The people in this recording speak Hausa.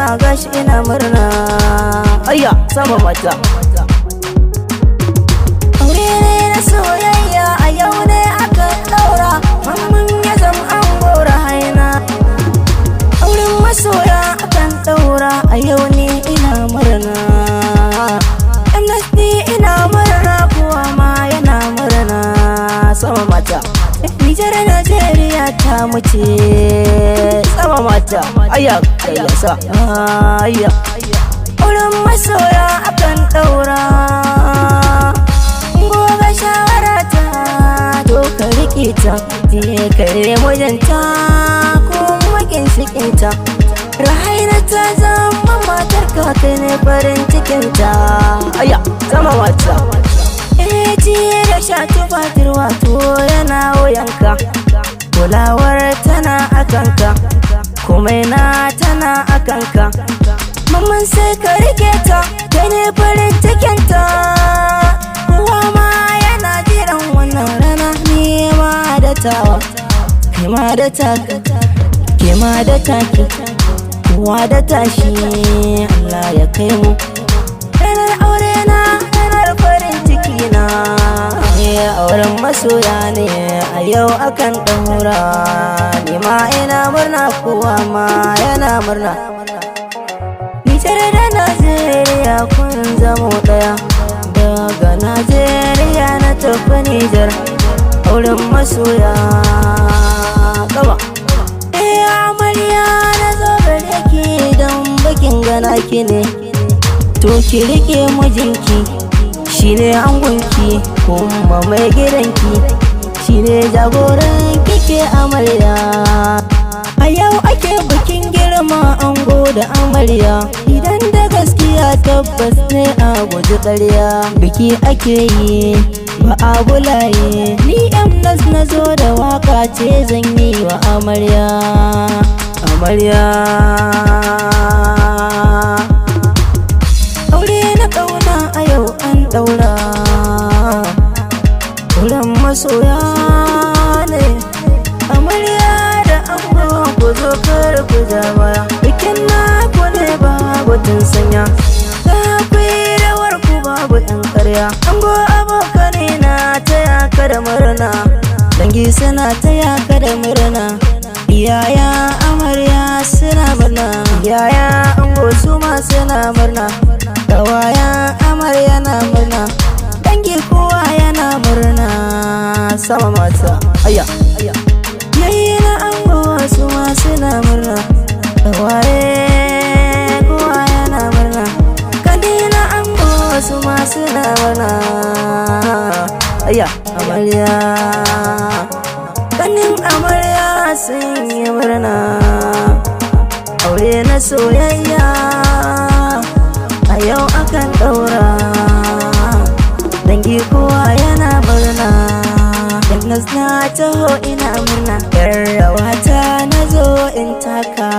murna gashi ina murna. Ayya sama mata. Aure ne na soyayya a yau ne aka daura, mamman ya zama an gora haina. Auren masoya akan daura a yau ne ina murna. Amnesty ina murna, kuwa ma yana murna. Sama mata. Nijar Najeriya ta muce sama mata. Ayya ayya sa ayya. Auren masoya akan daura, gobe shawara ta to ka rike ta, je kare mijinta ko makin shikinta. Rahaina ta zama matar ka, kai ne farin cikinta. Ayya sama mata. Ciye da sha tufatir wato yana wuyanka, kulawar tana akanka, komai na tana akanka. Mamman sai ka rike ta, kai ne farin cikinta. Kowa ma yana jiran wannan rana, ni ma da tawa, kai ma da taka, ke ma da taki, kowa da tashi. Allah ya kai mu ranar aure na, ranar farin ciki na. Auren masoya ne a yau akan daura, ni ma ina murna, kowa ma yana murna. Nijar da Najeriya kun zamo daya, daga Najeriya na tafi Nijar. Auren masoya gaba. Amarya na zo gare ki don bakin gana ki ne, to ki rike mijinki, shine angonki kuma mai gidanki, shine jagoran kike amarya. A yau ake bikin girma ango da amarya, idan da gaskiya tabbas ne a guji ƙarya. Biki ake yi ba a bulaye, ni Amnas na zo da waka ce zan yi wa amarya. Amarya aure na ƙauna a yau an daura, auren masoya ne. Amarya da ango ku zo kar ku ja baya, bikin naku ne babu tun sanya, za ku yi rawar ku babu ɗan ƙarya. Ango abokane na taya ka da murna, dangi suna taya ka da murna, iyaya amarya suna murna, iyaya ango su ma suna murna, kawayan amarya na murna, dangi kowa yana murna. Sama mata. Ayya yayi na ango su ma suna murna, kawaye kowa yana murna, kadi na ango su ma suna murna. Ayya amarya kanin amarya sun yi murna. Aure na soyayya a yau akan daura, dangi kowa yana murna. Amnas na taho ina murna, yar rawata na zo in taka,